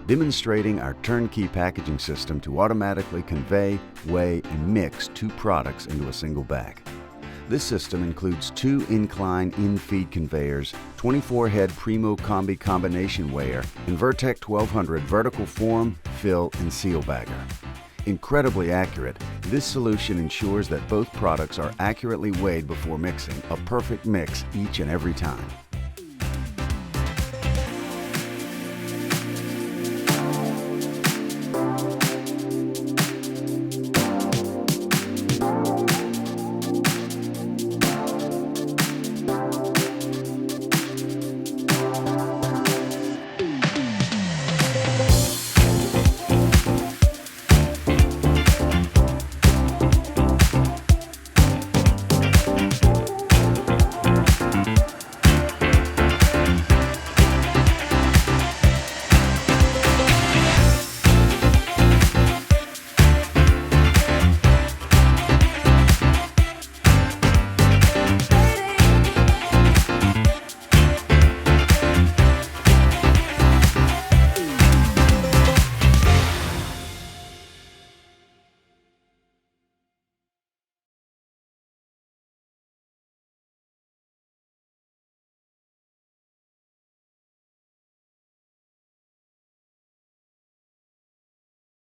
demonstrating our turnkey packaging system to automatically convey, weigh, and mix 2 products into a single bag. This system includes 2 incline in-feed conveyors, 24-head PrimoCombi combination weigher, and VerTek 1200 vertical form, fill, and seal bagger. Incredibly accurate, this solution ensures that both products are accurately weighed before mixing, a perfect mix each and every time.